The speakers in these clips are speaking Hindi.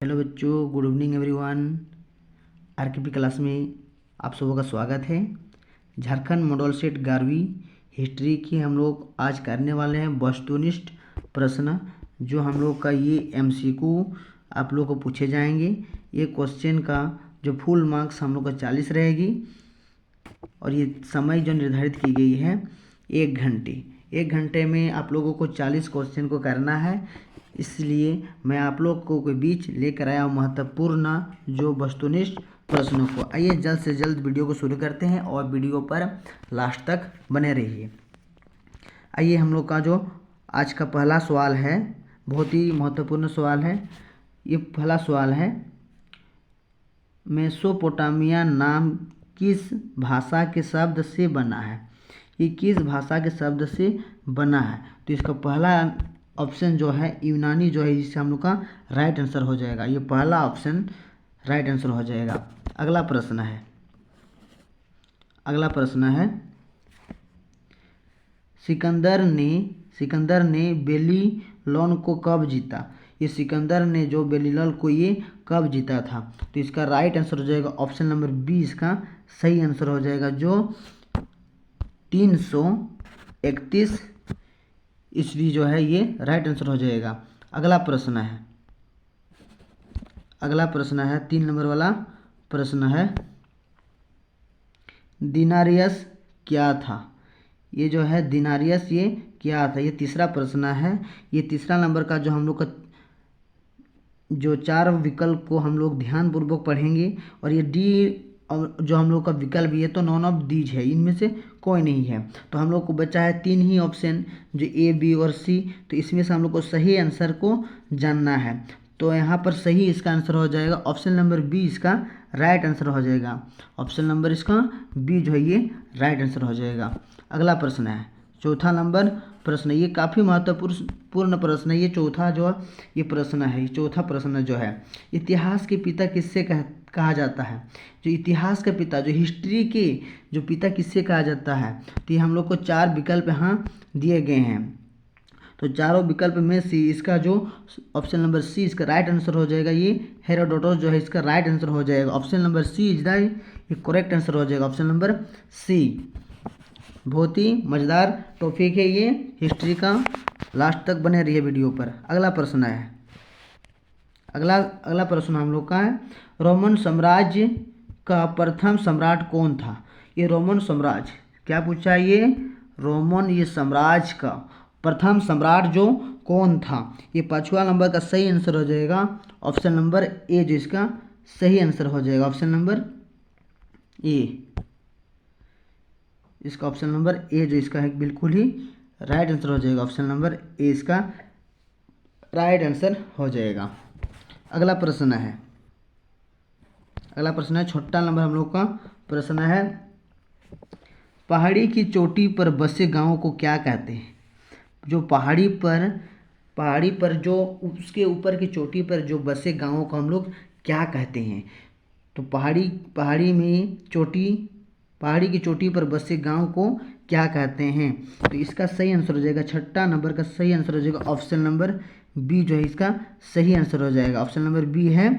हेलो बच्चों, गुड इवनिंग एवरीवन। आरकेपी क्लास में आप सबों का स्वागत है। झारखंड मॉडल सेट 11वीं हिस्ट्री की हम लोग आज करने वाले हैं वस्तुनिष्ठ प्रश्न, जो हम लोग का ये एमसीक्यू आप लोग को पूछे जाएंगे। ये क्वेश्चन का जो फुल मार्क्स हम लोग का 40 रहेगी और ये समय जो निर्धारित की गई है 1 घंटे। 1 घंटे में आप लोगों को 40 क्वेश्चन को करना है, इसलिए मैं आप लोग को के बीच लेकर आया हूँ महत्वपूर्ण जो वस्तुनिष्ठ प्रश्नों को। आइए जल्द से जल्द वीडियो को शुरू करते हैं और वीडियो पर लास्ट तक बने रहिए। आइए हम लोग का जो आज का पहला सवाल है, बहुत ही महत्वपूर्ण सवाल है। ये पहला सवाल है, मेसोपोटामिया नाम किस भाषा के शब्द से बना है? ये किस भाषा के शब्द से बना है? तो इसका पहला ऑप्शन जो है यूनानी जो है, जिससे हम लोग का राइट आंसर हो जाएगा। ये पहला ऑप्शन राइट आंसर हो जाएगा। अगला प्रश्न है सिकंदर ने बेबीलोन को कब जीता? ये सिकंदर ने जो बेबीलोन को ये कब जीता था? तो इसका राइट आंसर हो जाएगा ऑप्शन नंबर बी, इसका सही आंसर हो जाएगा, जो 331 ईस्वी जो है ये राइट आंसर हो जाएगा। अगला प्रश्न है 3 नंबर वाला प्रश्न है, दिनारियस क्या था? ये जो है दिनारियस ये क्या था? ये तीसरा प्रश्न है। ये तीसरा नंबर का जो हम लोग का जो 4 विकल्प को हम लोग ध्यानपूर्वक पढ़ेंगे, और ये डी और जो हम लोग का विकल्प ये तो नॉन ऑफ दीज है, इनमें से कोई नहीं है। तो हम लोग को बचा है 3 ही ऑप्शन, जो ए, बी और सी। तो इसमें से हम लोग को सही आंसर को जानना है। तो यहाँ पर सही इसका आंसर हो जाएगा ऑप्शन नंबर बी, इसका राइट आंसर हो जाएगा। ऑप्शन नंबर इसका बी जो है ये राइट आंसर हो जाएगा। अगला प्रश्न है चौथा नंबर प्रश्न। ये काफ़ी महत्वपूर्ण प्रश्न है। ये चौथा जो ये प्रश्न है, ये चौथा प्रश्न जो है, इतिहास के पिता किससे कहा जाता है? जो इतिहास का पिता, जो हिस्ट्री के जो पिता किससे कहा जाता है? तो ये हम लोग को 4 विकल्प यहाँ दिए गए हैं। तो चारों विकल्प में से इसका जो ऑप्शन नंबर सी इसका राइट आंसर हो जाएगा। ये हेरोडोटस जो है इसका राइट आंसर हो जाएगा। Option number C is the ये करेक्ट आंसर हो जाएगा, ऑप्शन नंबर सी। बहुत ही मज़ेदार टॉपिक है ये हिस्ट्री का, लास्ट तक बने रहिए वीडियो पर। अगला प्रश्न हम लोग का है, रोमन साम्राज्य का प्रथम सम्राट कौन था? ये रोमन साम्राज्य क्या पूछा? ये रोमन ये साम्राज्य का प्रथम सम्राट जो कौन था? ये 5वां नंबर का सही आंसर हो जाएगा, ऑप्शन नंबर ए, जो इसका सही आंसर हो जाएगा, ऑप्शन नंबर ए। इसका ऑप्शन नंबर ए जो इसका है बिल्कुल ही राइट आंसर हो जाएगा, ऑप्शन नंबर ए इसका राइट आंसर हो जाएगा। अगला प्रश्न है छोटा नंबर हम लोग का प्रश्न है, पहाड़ी की चोटी पर बसे गांव को क्या कहते हैं? जो पहाड़ी पर जो उसके ऊपर की चोटी पर जो बसे गांवों को हम लोग क्या कहते हैं? तो पहाड़ी की चोटी पर बसे गांव को क्या कहते हैं? तो इसका सही आंसर हो जाएगा, छठा नंबर का सही आंसर हो जाएगा, ऑप्शन नंबर बी जो है इसका सही आंसर हो जाएगा। ऑप्शन नंबर बी है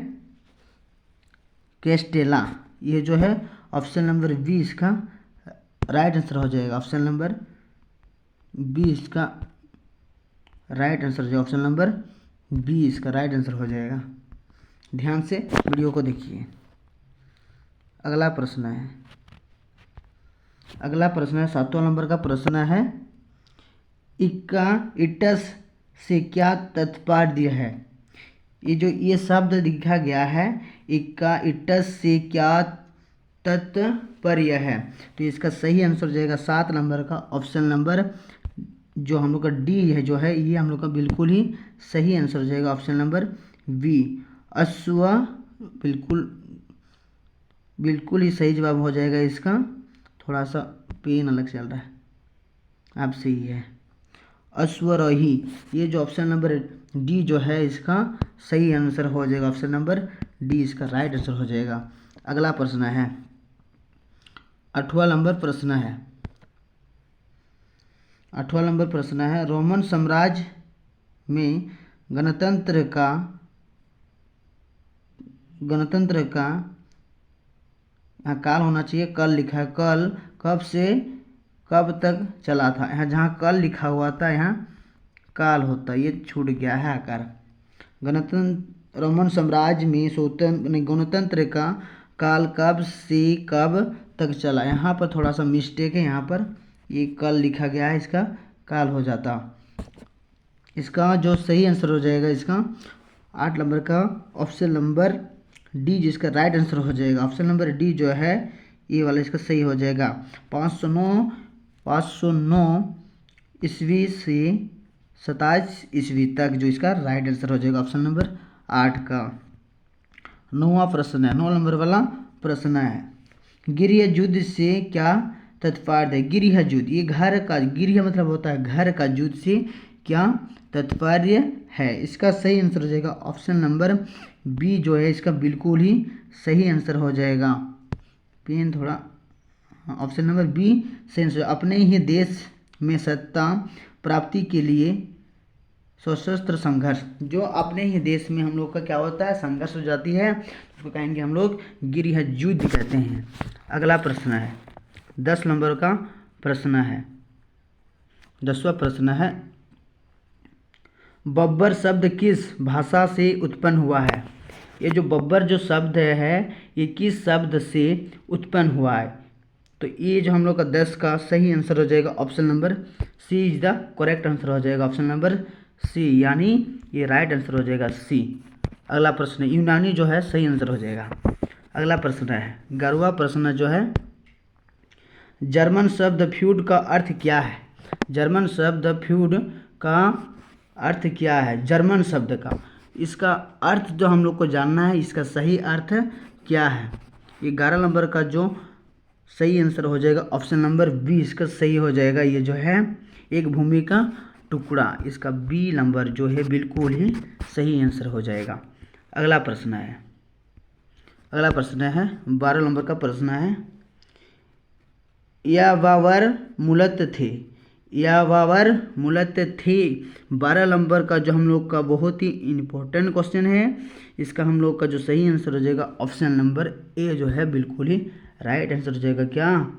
कैस्टेला। ये जो है ऑप्शन नंबर बी इसका राइट आंसर हो जाएगा, ऑप्शन नंबर बी इसका राइट आंसर हो जाएगा, ऑप्शन नंबर बी इसका राइट आंसर हो जाएगा। ध्यान से वीडियो को देखिए। अगला प्रश्न है 7वां नंबर का प्रश्न है, इक्काइटस से क्या तात्पर्य है? ये जो ये शब्द लिखा गया है, इक्काइटस से क्या तात्पर्य है? तो इसका सही आंसर हो जाएगा 7 नंबर का ऑप्शन नंबर जो हम लोग का डी है जो है, ये हम लोग का बिल्कुल ही सही आंसर हो जाएगा, ऑप्शन नंबर बी अश्व। बिल्कुल ही सही जवाब हो जाएगा इसका। थोड़ा सा पेन अलग चल रहा है, आप सही है अश्वरोही। ये जो ऑप्शन नंबर डी जो है इसका सही आंसर हो जाएगा, ऑप्शन नंबर डी इसका राइट आंसर हो जाएगा। अगला प्रश्न है 8वां नंबर प्रश्न है, रोमन साम्राज्य में गणतंत्र का गणतंत्र का, यहाँ काल होना चाहिए, कल लिखा है, कल कब से कब तक चला था। यहाँ जहाँ कल लिखा हुआ था यहाँ काल होता, ये छूट गया है आकार। गणतंत्र रोमन साम्राज्य में स्वतंत्र गणतंत्र का काल कब से कब तक चला, यहाँ पर थोड़ा सा मिस्टेक है, यहाँ पर ये कल लिखा गया है, इसका काल हो जाता। इसका जो सही आंसर हो जाएगा इसका 8 नंबर का ऑप्शन नंबर डी, जिसका राइट आंसर हो जाएगा। ऑप्शन नंबर डी जो है ये वाला इसका सही हो जाएगा। 509 ईस्वी से 27 ईस्वी तक जो इसका राइट आंसर हो जाएगा ऑप्शन नंबर 8 का। 9वां प्रश्न है, 9 नंबर वाला प्रश्न है, गृह युद्ध से क्या तात्पर्य है। गृह युद्ध, ये घर का, गृह मतलब होता है घर का, युद्ध से क्या तात्पर्य है। इसका सही आंसर हो जाएगा ऑप्शन नंबर बी जो है इसका बिल्कुल ही सही आंसर हो जाएगा। पेन थोड़ा, ऑप्शन नंबर बी सही आंसर। अपने ही देश में सत्ता प्राप्ति के लिए सशस्त्र संघर्ष, जो अपने ही देश में हम लोग का क्या होता है, संघर्ष हो जाती है, उसको कहेंगे हम लोग गृह युद्ध कहते हैं। अगला प्रश्न है 10 नंबर का प्रश्न है, 10वां प्रश्न है, बब्बर शब्द किस भाषा से उत्पन्न हुआ है। ये जो बब्बर जो शब्द है ये किस शब्द से उत्पन्न हुआ है। तो ये जो हम लोग का 10 का सही आंसर हो जाएगा option number C is the correct answer हो जाएगा। ऑप्शन नंबर सी, यानी ये राइट आंसर हो जाएगा सी। अगला प्रश्न, यूनानी जो है सही आंसर हो जाएगा। अगला प्रश्न है 11वां प्रश्न जो है, जर्मन शब्द फ्यूड का अर्थ क्या है। जर्मन शब्द फ्यूड का अर्थ क्या है, जर्मन शब्द का, इसका अर्थ जो हम लोग को जानना है, इसका सही अर्थ क्या है। 11 नंबर का जो सही आंसर हो जाएगा ऑप्शन नंबर बी, इसका सही हो जाएगा। ये जो है एक भूमि का टुकड़ा, इसका बी नंबर जो है बिल्कुल ही सही आंसर हो जाएगा। अगला प्रश्न है, अगला प्रश्न है 12 नंबर का प्रश्न है, यावावर मूलत थे। यावावर मूलत थे 12 नंबर का जो हम लोग का बहुत ही इम्पोर्टेंट क्वेश्चन है। इसका हम लोग का जो सही आंसर हो जाएगा ऑप्शन नंबर ए जो है बिल्कुल ही राइट आंसर हो जाएगा। क्या,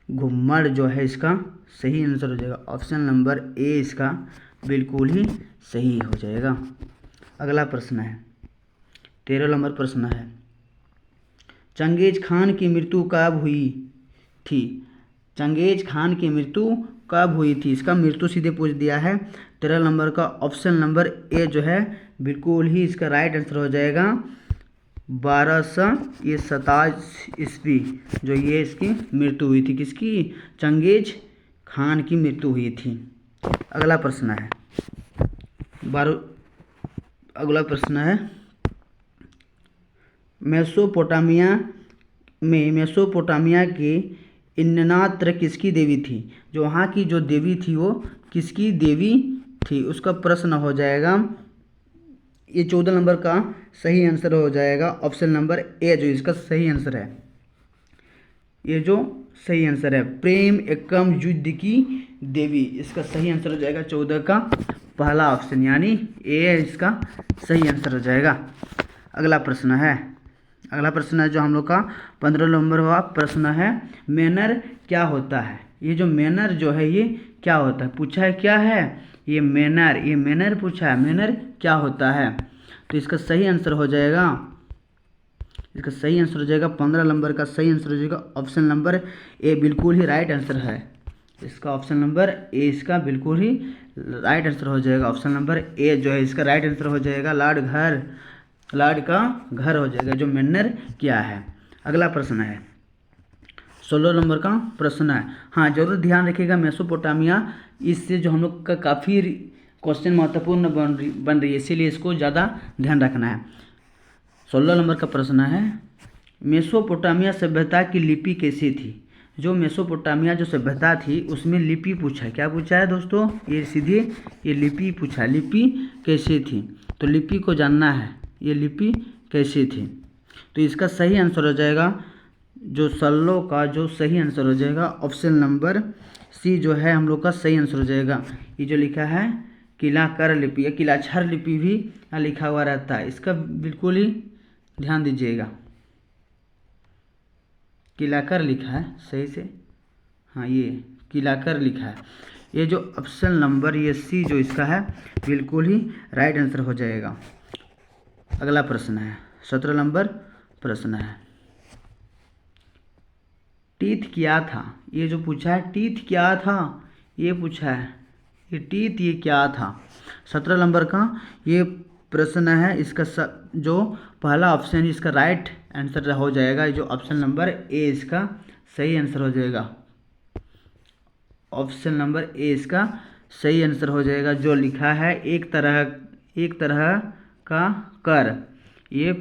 घुम्मड़ जो है इसका सही आंसर हो जाएगा। ऑप्शन नंबर ए इसका बिल्कुल ही सही हो जाएगा। अगला प्रश्न है 13 नंबर प्रश्न है, चंगेज खान की मृत्यु कब हुई थी। चंगेज खान की मृत्यु कब हुई थी, इसका मृत्यु सीधे पूछ दिया है। 13 नंबर का ऑप्शन नंबर ए जो है बिल्कुल ही इसका राइट आंसर हो जाएगा। 1227 ईस्वी जो ये इसकी मृत्यु हुई थी, किसकी, चंगेज खान की मृत्यु हुई थी। अगला प्रश्न है 12, अगला प्रश्न है, मेसोपोटामिया के इन्नात्र किसकी देवी थी। जो वहाँ की जो देवी थी वो किसकी देवी थी, उसका प्रश्न हो जाएगा। ये 14 नंबर का सही आंसर हो जाएगा ऑप्शन नंबर ए जो इसका सही आंसर है। ये जो सही आंसर है, प्रेम एकम युद्ध की देवी, इसका सही आंसर हो जाएगा 14 का पहला ऑप्शन, यानी ए इसका सही आंसर हो जाएगा। अगला प्रश्न है, अगला प्रश्न है जो हम लोग का 15 नंबर का प्रश्न है, मैनर क्या होता है। ये जो मैनर जो है ये क्या होता है, पूछा है क्या है, ये मैनर पूछा है, मैनर क्या होता है। तो इसका सही आंसर हो जाएगा, इसका सही आंसर हो जाएगा 15 नंबर का सही आंसर हो जाएगा ऑप्शन नंबर ए, बिल्कुल ही राइट आंसर है। इसका ऑप्शन नंबर ए इसका बिल्कुल ही राइट आंसर हो जाएगा। ऑप्शन नंबर ए जो है इसका राइट आंसर हो जाएगा, लार्ड का घर हो जाएगा, जो मैनर क्या है। अगला प्रश्न है 16 नंबर का प्रश्न है। हाँ, जरूर ध्यान रखिएगा, मेसोपोटामिया इससे जो हम लोग का काफ़ी क्वेश्चन महत्वपूर्ण बन रही है, इसीलिए इसको ज़्यादा ध्यान रखना है। 16 नंबर का प्रश्न है, मेसोपोटामिया सभ्यता की लिपि कैसी थी। जो मेसोपोटामिया जो सभ्यता थी उसमें लिपि पूछा है। क्या पूछा है दोस्तों, ये सीधे ये लिपि पूछा है, लिपि कैसी थी। तो लिपि को जानना है, ये लिपि कैसी थी। तो इसका सही आंसर हो जाएगा जो 16 का जो सही आंसर हो जाएगा ऑप्शन नंबर सी जो है हम लोग का सही आंसर हो जाएगा। ये जो लिखा है किलाकर लिपि या किलाछर लिपि भी लिखा हुआ रहता है, इसका बिल्कुल ही ध्यान दीजिएगा, किलाकर लिखा है सही से, हाँ ये किलाकर लिखा है। ये जो ऑप्शन नंबर ये सी जो इसका है बिल्कुल ही राइट आंसर हो जाएगा। अगला प्रश्न है 17 नंबर प्रश्न है, टीथ क्या था। ये जो पूछा है टीथ क्या था, ये पूछा है, ये टीथ ये क्या था। 17 नंबर का ये प्रश्न है। इसका जो पहला ऑप्शन इसका राइट आंसर हो जाएगा, जो ऑप्शन नंबर ए इसका सही आंसर हो जाएगा। ऑप्शन नंबर ए इसका सही आंसर हो जाएगा। जो लिखा है एक तरह का कर, ये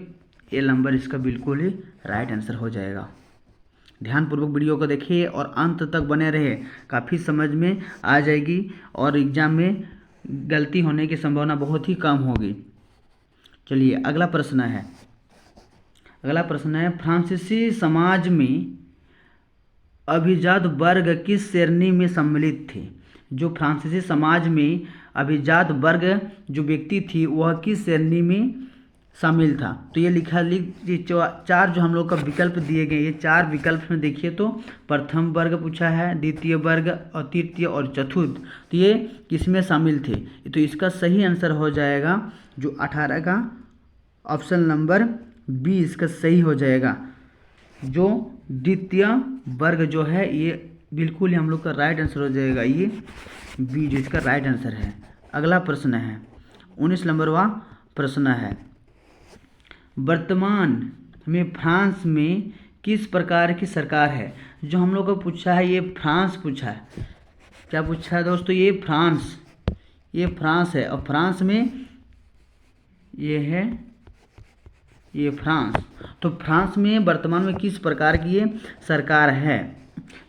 नंबर इसका बिल्कुल ही राइट आंसर हो जाएगा। ध्यानपूर्वक वीडियो को देखिए और अंत तक बने रहे, काफ़ी समझ में आ जाएगी और एग्जाम में गलती होने की संभावना बहुत ही कम होगी। चलिए अगला प्रश्न है, फ्रांसीसी समाज में अभिजात वर्ग किस श्रेणी में सम्मिलित थे। जो फ्रांसीसी समाज में अभिजात वर्ग जो व्यक्ति थी वह किस श्रेणी में शामिल था। तो ये चार जो हम लोग का विकल्प दिए गए, ये चार विकल्प में देखिए तो प्रथम वर्ग पूछा है, द्वितीय वर्ग और तृतीय और चतुर्थ, तो ये किसमें शामिल थे। तो इसका सही आंसर हो जाएगा जो 18 का ऑप्शन नंबर बी इसका सही हो जाएगा। जो द्वितीय वर्ग जो है ये बिल्कुल ही हम लोग का राइट आंसर हो जाएगा, ये बी जो इसका राइट आंसर है। अगला प्रश्न है 19 नंबरवा प्रश्न है, वर्तमान में फ्रांस में किस प्रकार की सरकार है। जो हम लोग को पूछा है ये फ्रांस पूछा है, क्या पूछा है दोस्तों, ये फ्रांस है। और फ्रांस में ये है ये फ्रांस, तो फ्रांस में वर्तमान में किस प्रकार की ये सरकार है।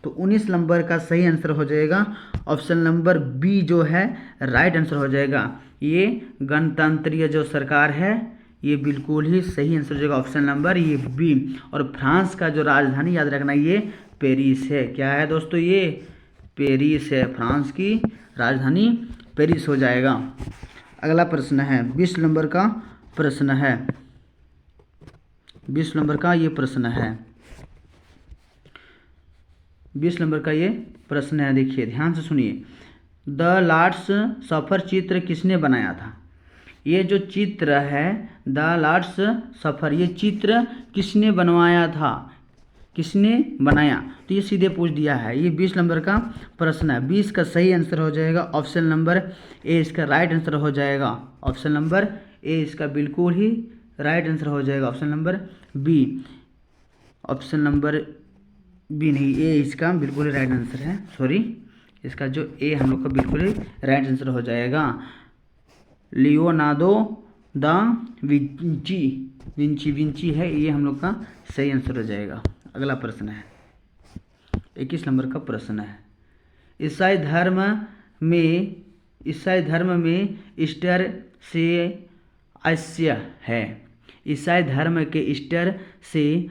तो 19 नंबर का सही आंसर हो जाएगा ऑप्शन नंबर बी जो है राइट आंसर हो जाएगा। ये गणतंत्रीय जो सरकार है ये बिल्कुल ही सही आंसर हो जाएगा ऑप्शन नंबर ये बी। और फ्रांस का जो राजधानी याद रखना ये पेरिस है। क्या है दोस्तों, ये पेरिस है, फ्रांस की राजधानी पेरिस हो जाएगा। अगला प्रश्न है 20 नंबर का प्रश्न है, 20 नंबर का ये प्रश्न है, 20 नंबर का ये प्रश्न है। देखिए ध्यान से सुनिए, द लास्ट सफर चित्र किसने बनाया था। ये जो चित्र है द लास्ट सफर, ये चित्र किसने बनवाया था, किसने बनाया। तो ये सीधे पूछ दिया है, ये 20 नंबर का प्रश्न है। 20 का सही आंसर हो जाएगा ऑप्शन नंबर ए इसका राइट आंसर हो जाएगा। ऑप्शन नंबर ए इसका बिल्कुल ही राइट आंसर हो जाएगा। Option number B, option number B नहीं, ए इसका बिल्कुल ही राइट आंसर है। सॉरी, इसका जो ए हम लोग का बिल्कुल ही राइट आंसर हो जाएगा। लियोनार्डो दा विंची है, ये हम लोग का सही आंसर हो जाएगा। अगला प्रश्न है 21 नंबर का प्रश्न है, ईसाई धर्म में ईस्टर से आस्य है। ईसाई धर्म के ईस्टर से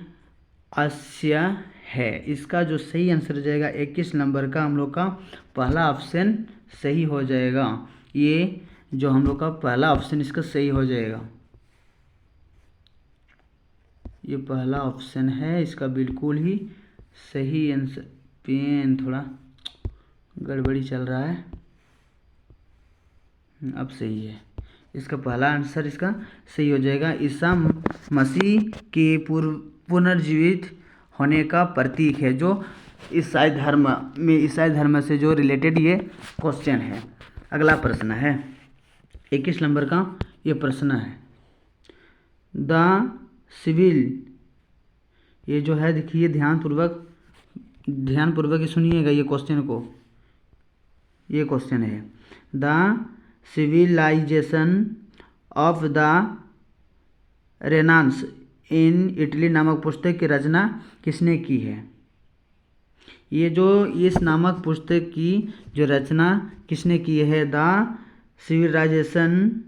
आस्य है, इसका जो सही आंसर हो जाएगा 21 नंबर का हम लोग का पहला ऑप्शन सही हो जाएगा। ये जो हम लोग का पहला ऑप्शन इसका सही हो जाएगा, ये पहला ऑप्शन है इसका बिल्कुल ही सही आंसर। पेन थोड़ा गड़बड़ी चल रहा है, अब सही है, इसका पहला आंसर इसका सही हो जाएगा। ईसा मसीह के पुनर्जीवित होने का प्रतीक है। जो ईसाई धर्म से जो रिलेटेड ये क्वेश्चन है। अगला प्रश्न है 21 नंबर का ये प्रश्न है, द सिविल, ये जो है देखिए ध्यानपूर्वक ही सुनिएगा ये क्वेश्चन को। ये क्वेश्चन है, the civilization of the Renaissance in Italy नामक पुस्तक की रचना किसने की है। ये जो इस नामक पुस्तक की जो रचना किसने की है, the civilization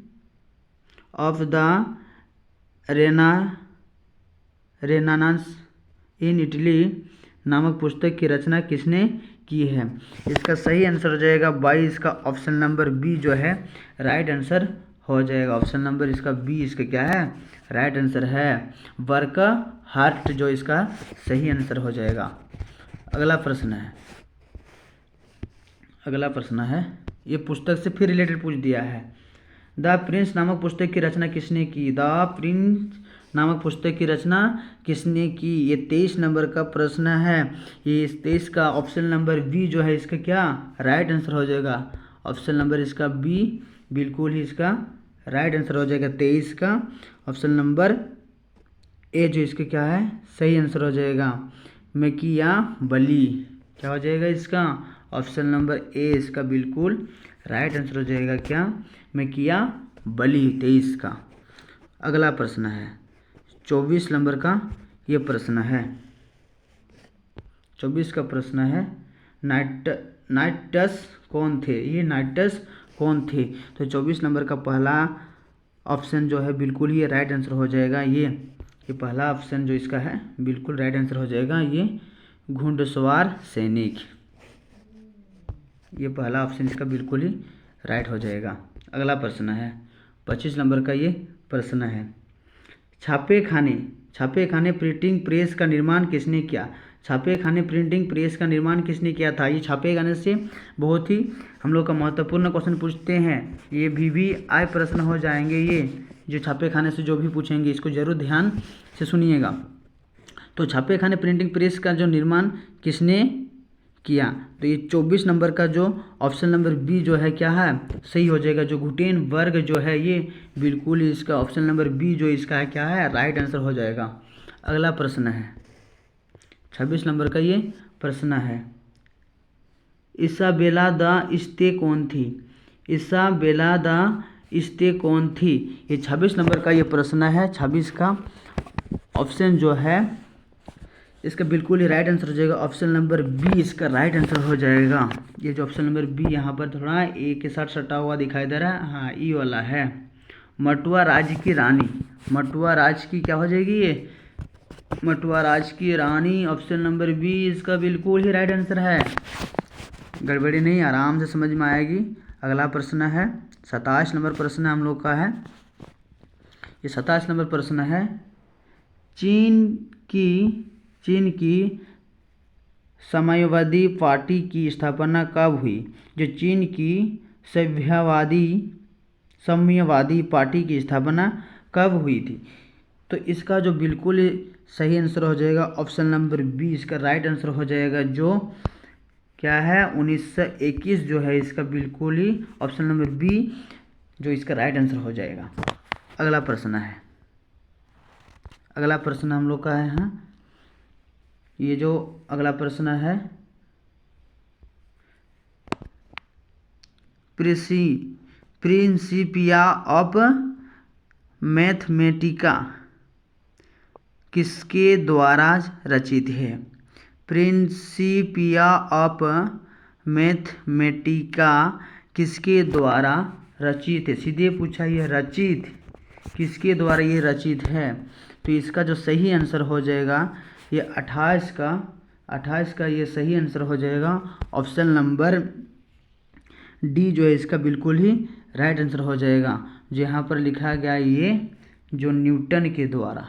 of the Renaissance in Italy नामक पुस्तक की रचना किसने की है। इसका सही आंसर हो जाएगा 22 का ऑप्शन नंबर बी जो है राइट आंसर हो जाएगा। ऑप्शन नंबर इसका बी इसका क्या है, राइट आंसर है। वर्क हार्ट जो इसका सही आंसर हो जाएगा। अगला प्रश्न है, ये पुस्तक से फिर रिलेटेड पूछ दिया है। द प्रिंस नामक पुस्तक की रचना किसने की? द प्रिंस नामक पुस्तक की रचना किसने की? ये 23 नंबर का प्रश्न है। ये 23 का ऑप्शन नंबर बी जो है इसका क्या राइट आंसर हो जाएगा। ऑप्शन नंबर इसका बी बिल्कुल ही इसका राइट आंसर हो जाएगा। 23 का ऑप्शन नंबर ए जो इसका क्या है सही आंसर हो जाएगा। मैकियावेली क्या हो जाएगा इसका? ऑप्शन नंबर ए इसका बिल्कुल राइट आंसर हो जाएगा। क्या? मैकियावेली 23 का। अगला प्रश्न है 24 नंबर का ये प्रश्न है। 24 का प्रश्न है नाइटस कौन थे? ये नाइटस कौन थे? तो 24 नंबर का पहला ऑप्शन जो है बिल्कुल ही राइट आंसर हो जाएगा। ये पहला ऑप्शन जो इसका है बिल्कुल राइट आंसर हो जाएगा। ये घुड़सवार सैनिक, ये पहला ऑप्शन इसका बिल्कुल ही राइट हो जाएगा। अगला प्रश्न है 25 नंबर का ये प्रश्न है। छापे खाने प्रिंटिंग प्रेस का निर्माण किसने किया? छापे खाने प्रिंटिंग प्रेस का निर्माण किसने किया था? ये छापे खाने से बहुत ही हम लोग का महत्वपूर्ण क्वेश्चन पूछते हैं। ये VVI प्रश्न हो जाएंगे। ये जो छापे खाने से जो भी पूछेंगे इसको जरूर ध्यान से सुनिएगा। तो छापे खाने प्रिंटिंग प्रेस का जो निर्माण किसने किया? तो ये 24 नंबर का जो ऑप्शन नंबर बी जो है क्या है सही हो जाएगा। जो गुटेनबर्ग जो है ये बिल्कुल ही इसका ऑप्शन नंबर बी जो इसका है क्या है राइट आंसर हो जाएगा। अगला प्रश्न है 26 नंबर का ये प्रश्न है। इसाबेला द इस्ते कौन थी? इसाबेला द इस्ते कौन थी? ये 26 नंबर का ये प्रश्न है। 26 का ऑप्शन जो है इसका बिल्कुल ही राइट आंसर हो जाएगा। ऑप्शन नंबर बी इसका राइट आंसर हो जाएगा। ये जो ऑप्शन नंबर बी यहाँ पर थोड़ा ए के साथ सटा हुआ दिखाई दे रहा है, हाँ ई वाला है। मटुआ राज्य की रानी, मटुआ राज्य की क्या हो जाएगी? ये मटुआ राज्य की रानी ऑप्शन नंबर बी इसका बिल्कुल ही राइट आंसर है। गड़बड़ी नहीं, आराम से समझ में आएगी। अगला प्रश्न है 27 नंबर प्रश्न हम लोग का है। ये 27 नंबर प्रश्न है। चीन की साम्यवादी पार्टी की स्थापना कब हुई? जो चीन की साम्यवादी पार्टी की स्थापना कब हुई थी? तो इसका जो बिल्कुल सही आंसर हो जाएगा ऑप्शन नंबर बी इसका राइट आंसर हो जाएगा। जो क्या है 1921 जो है इसका बिल्कुल ही ऑप्शन नंबर बी जो इसका राइट आंसर हो जाएगा। अगला प्रश्न हम लोग का है, हाँ ये जो अगला प्रश्न है प्रिंसिपिया ऑफ मैथमेटिका किसके द्वारा रचित है? प्रिंसिपिया ऑफ मैथमेटिका किसके द्वारा रचित है? सीधे पूछा ये रचित किसके द्वारा ये रचित है? तो इसका जो सही आंसर हो जाएगा ये 28 का ये सही आंसर हो जाएगा। ऑप्शन नंबर डी जो है इसका बिल्कुल ही राइट आंसर हो जाएगा। जो यहाँ पर लिखा गया ये जो न्यूटन के द्वारा,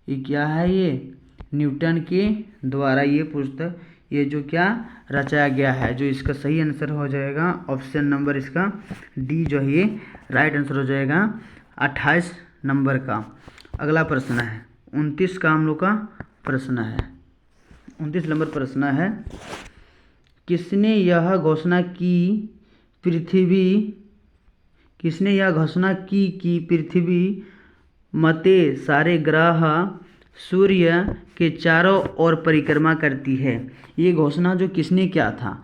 ये क्या है ये न्यूटन के द्वारा ये पुस्तक ये जो क्या रचाया गया है। जो इसका सही आंसर हो जाएगा ऑप्शन नंबर इसका डी जो है ये राइट आंसर हो जाएगा 28 नंबर का। अगला प्रश्न है 29 का हम लोग का प्रश्न है। 29 नंबर प्रश्न है। किसने यह घोषणा की कि पृथ्वी मते सारे ग्रह सूर्य के चारों ओर परिक्रमा करती है? ये घोषणा जो किसने किया था?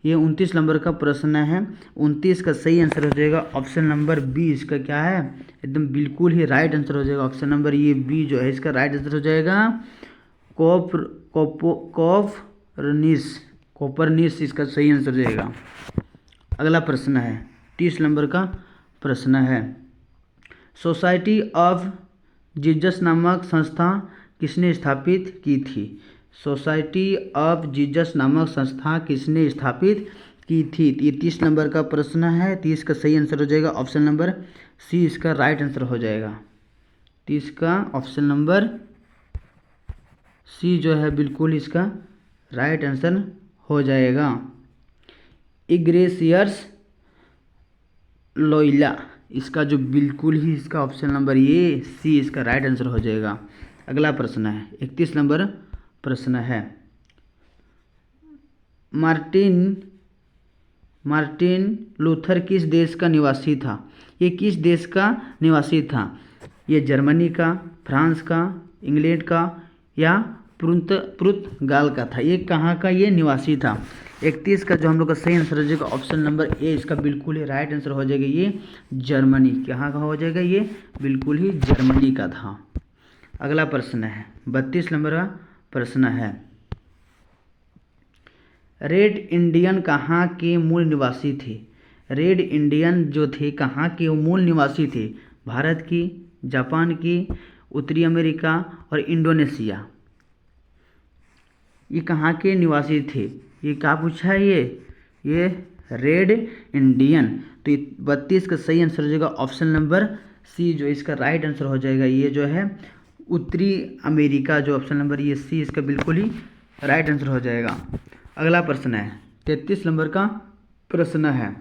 ये 29 नंबर का प्रश्न है। 29 का सही आंसर हो जाएगा ऑप्शन नंबर बी इसका क्या है एकदम बिल्कुल ही राइट आंसर हो जाएगा। ऑप्शन नंबर ये बी जो है इसका राइट आंसर हो जाएगा। कोपरनिकस इसका सही आंसर हो जाएगा। अगला प्रश्न है 30 नंबर का प्रश्न है। सोसाइटी ऑफ जीसस नामक संस्था किसने स्थापित की थी? सोसाइटी ऑफ जीसस नामक संस्था किसने स्थापित की थी। ये 30 नंबर का प्रश्न है। 30 का सही आंसर हो जाएगा ऑप्शन नंबर सी, इसका राइट आंसर हो जाएगा। 30 का ऑप्शन नंबर सी जो है बिल्कुल इसका राइट आंसर हो जाएगा। इग्रेसियस लोइला, इसका जो बिल्कुल ही इसका ऑप्शन नंबर ये सी इसका राइट आंसर हो जाएगा। अगला प्रश्न है 31 नंबर प्रश्न है। मार्टिन लूथर किस देश का निवासी था? ये किस देश का निवासी था? ये जर्मनी का, फ्रांस का, इंग्लैंड का या पुर्तगाल का था? ये कहाँ का ये निवासी था? 31 का जो हम लोग का सही आंसर हो जाएगा ऑप्शन नंबर ए, इसका बिल्कुल ही राइट आंसर हो जाएगा ये जर्मनी। कहाँ का हो जाएगा? ये बिल्कुल ही जर्मनी का था। अगला प्रश्न है 32 नंबर का प्रश्न है। रेड इंडियन कहाँ के मूल निवासी थे? रेड इंडियन जो थे कहाँ के मूल निवासी थे? भारत की, जापान की, उत्तरी अमेरिका और इंडोनेशिया। ये कहाँ के निवासी थे? ये क्या पूछा है? ये रेड इंडियन। तो 32 का सही आंसर हो जाएगा ऑप्शन नंबर सी, जो इसका राइट आंसर हो जाएगा। ये जो है उत्तरी अमेरिका, जो ऑप्शन नंबर ये सी इसका बिल्कुल ही राइट आंसर हो जाएगा। अगला प्रश्न है 33 नंबर का प्रश्न है।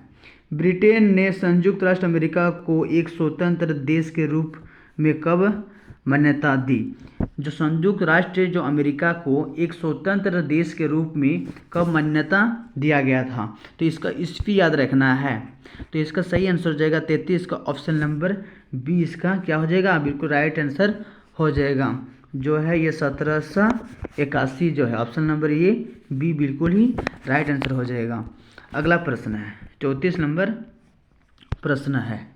ब्रिटेन ने संयुक्त राष्ट्र अमेरिका को एक स्वतंत्र देश के रूप में कब मान्यता दी? जो संयुक्त राष्ट्र जो अमेरिका को एक स्वतंत्र देश के रूप में कब मान्यता दिया गया था? तो इसका ईस्वी याद रखना है। तो इसका सही आंसर हो जाएगा 33 का ऑप्शन नंबर बी, इसका क्या हो जाएगा? बिल्कुल राइट आंसर हो जाएगा। जो है ये 1781 जो है ऑप्शन नंबर ये बी बिल्कुल ही राइट आंसर हो जाएगा। अगला प्रश्न है 34 नंबर प्रश्न है।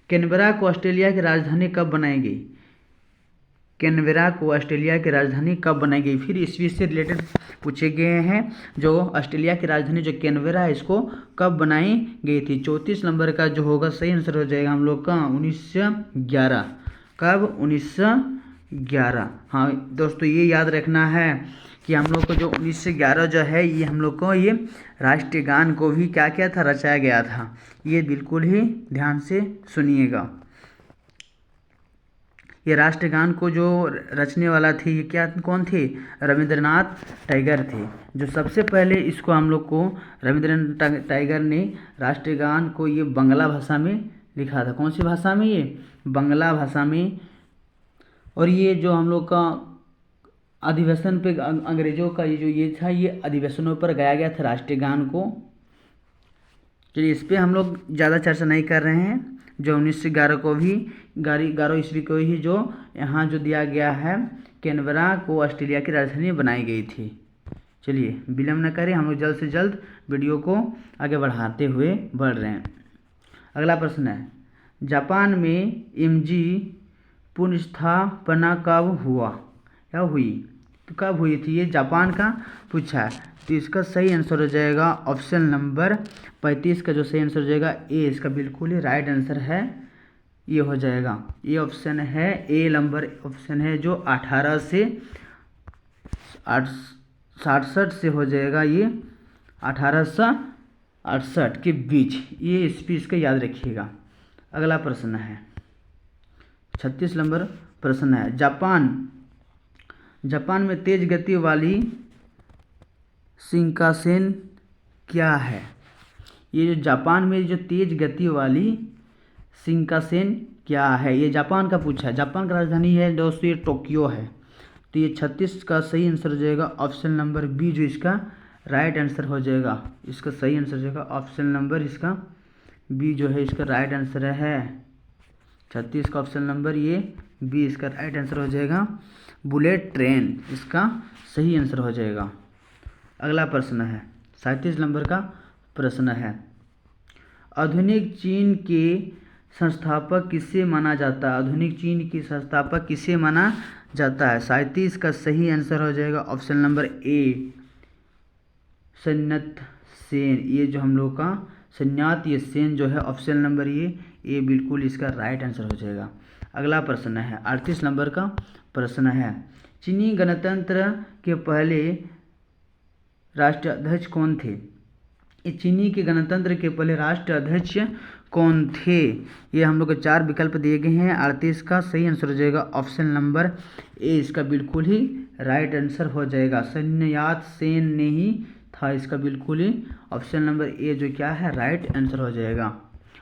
कैनबरा को ऑस्ट्रेलिया की राजधानी कब बनाई गई? कैनबरा को ऑस्ट्रेलिया की राजधानी कब बनाई गई? फिर ईस्वी से रिलेटेड पूछे गए हैं। जो ऑस्ट्रेलिया की राजधानी जो कैनबरा है इसको कब बनाई गई थी? 34 नंबर का जो होगा सही आंसर हो जाएगा हम लोग का 1911। कब? 1911। हाँ दोस्तों ये याद रखना है कि हम लोग को जो 1911 जो है ये हम लोग को ये राष्ट्रीय गान को भी क्या किया था? रचाया गया था। ये बिल्कुल ही ध्यान से सुनिएगा। ये राष्ट्रगान को जो रचने वाला थे ये क्या कौन थे? रविंद्रनाथ टैगोर थे। जो सबसे पहले इसको हम लोग को रविंद्रनाथ टैगोर ने राष्ट्रगान को ये बांग्ला भाषा में लिखा था। कौन सी भाषा में? ये बांग्ला भाषा में। और ये जो हम लोग का अधिवेशन पे अंग्रेजों का ये जो ये था ये अधिवेशनों पर गाया गया था राष्ट्रीय गान को। चलिए इस पर हम लोग ज़्यादा चर्चा नहीं कर रहे हैं। जो 1911 को भी 11 ईस्वी को ही जो यहाँ जो दिया गया है कैनबरा को ऑस्ट्रेलिया की राजधानी बनाई गई थी। चलिए विलम्ब न करें, हम लोग जल्द से जल्द वीडियो को आगे बढ़ाते हुए बढ़ रहे हैं। अगला प्रश्न है जापान में एमजी पुनर्स्थापना कब हुआ या हुई? तो कब हुई थी? ये जापान का पूछा है। तो इसका सही आंसर हो जाएगा ऑप्शन नंबर 35 का जो सही आंसर हो जाएगा ए, इसका बिल्कुल ही राइट आंसर है ये हो जाएगा। ये ऑप्शन है ए नंबर ऑप्शन है जो 18 से 67 से हो जाएगा। ये 1868 के बीच ये ईस्वी इसका याद रखिएगा। अगला प्रश्न है 36 नंबर प्रश्न है। जापान में तेज गति वाली शिंकानसेन क्या है? ये जो जापान में जो तेज गति वाली शिंकानसेन क्या है? ये जापान का पूछा है। जापान का राजधानी है दोस्तों ये टोक्यो है। तो ये 36 का सही आंसर हो जाएगा ऑप्शन नंबर बी, जो इसका राइट आंसर हो जाएगा। इसका सही आंसर हो जाएगा ऑप्शन नंबर इसका बी, जो है इसका राइट आंसर है। 36 का ऑप्शन नंबर ये बी इसका राइट आंसर हो जाएगा। बुलेट ट्रेन इसका सही आंसर हो जाएगा। अगला प्रश्न है 37 नंबर का प्रश्न है। आधुनिक चीन के संस्थापक किसे माना जाता है? आधुनिक चीन के संस्थापक किसे माना जाता है? 37 का सही आंसर हो जाएगा ऑप्शन नंबर ए, सन्यात सेन। ये जो हम लोग का सन्यात ये सेन जो है ऑप्शन नंबर ये बिल्कुल इसका राइट आंसर हो जाएगा। अगला प्रश्न है 38 नंबर का प्रश्न है। चीनी गणतंत्र के पहले राष्ट्राध्यक्ष कौन थे? चीनी के गणतंत्र के पहले राष्ट्रीय अध्यक्ष कौन थे? ये हम लोग को 4 विकल्प दिए गए हैं। 38 का सही आंसर हो जाएगा ऑप्शन नंबर ए, इसका बिल्कुल ही राइट आंसर हो जाएगा। सन्यात सेन ने ही था, इसका बिल्कुल ही ऑप्शन नंबर ए जो क्या है राइट आंसर हो जाएगा।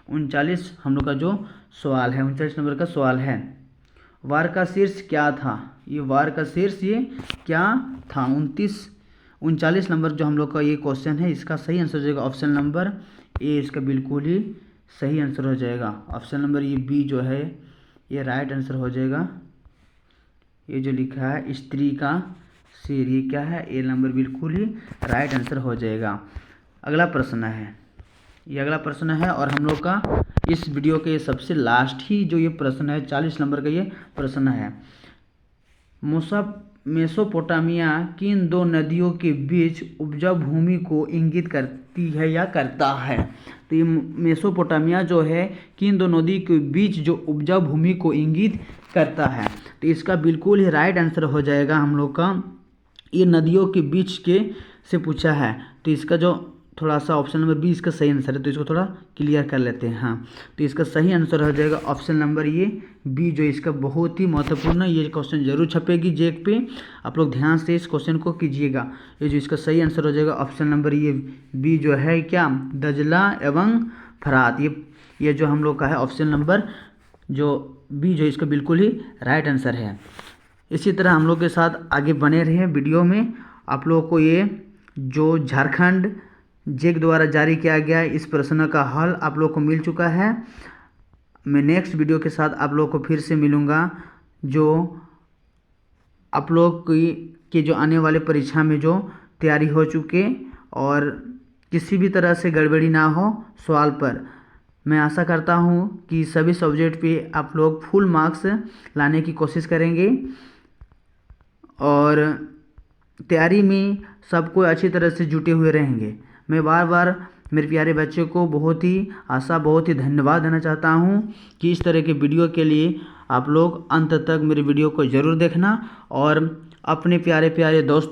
39 हम लोग का जो सवाल है, 39 नंबर का सवाल है, वार का शीर्ष क्या था? ये वार का शीर्ष ये क्या था? 39 नंबर जो हम लोग का ये क्वेश्चन है, इसका सही आंसर हो जाएगा ऑप्शन नंबर ए, इसका बिल्कुल ही सही आंसर हो जाएगा। ऑप्शन नंबर ये बी जो है ये राइट आंसर हो जाएगा। ये जो लिखा है स्त्री का सिर, ये क्या है? ए नंबर बिल्कुल ही राइट आंसर हो जाएगा। अगला प्रश्न है, ये अगला प्रश्न है और हम लोग का इस वीडियो के सबसे लास्ट ही जो ये प्रश्न है 40 नंबर का ये प्रश्न है। मेसोपोटामिया किन 2 नदियों के बीच उपजाऊ भूमि को इंगित करती है या करता है? तो ये मेसोपोटामिया जो है किन 2 नदी के बीच जो उपजाऊ भूमि को इंगित करता है? तो इसका बिल्कुल ही राइट आंसर हो जाएगा हम लोग का, ये नदियों के बीच के से पूछा है। तो इसका जो थोड़ा सा ऑप्शन नंबर बी इसका सही आंसर है, तो इसको थोड़ा क्लियर कर लेते हैं। हाँ, तो इसका सही आंसर हो जाएगा ऑप्शन नंबर ये बी, जो इसका बहुत ही महत्वपूर्ण है। ये क्वेश्चन जरूर छपेगी जेक पे, आप लोग ध्यान से इस क्वेश्चन को कीजिएगा। ये जो इसका सही आंसर हो जाएगा ऑप्शन नंबर ये बी जो है क्या? दजला एवं फरात, ये जो हम लोग का है ऑप्शन नंबर जो बी जो इसका बिल्कुल ही राइट आंसर है। इसी तरह हम लोग के साथ आगे बने रहे वीडियो में। आप लोगों को ये जो झारखंड जेक द्वारा जारी किया गया इस प्रश्न का हल आप लोग को मिल चुका है। मैं नेक्स्ट वीडियो के साथ आप लोग को फिर से मिलूँगा, जो आप लोग की जो आने वाले परीक्षा में जो तैयारी हो चुके और किसी भी तरह से गड़बड़ी ना हो सवाल पर। मैं आशा करता हूँ कि सभी सब्जेक्ट पे आप लोग फुल मार्क्स लाने की कोशिश करेंगे और तैयारी में सब कोई अच्छी तरह से जुटे हुए रहेंगे। मैं बार बार मेरे प्यारे बच्चों को बहुत ही धन्यवाद देना चाहता हूँ कि इस तरह के वीडियो के लिए आप लोग अंत तक मेरे वीडियो को ज़रूर देखना और अपने प्यारे प्यारे दोस्तों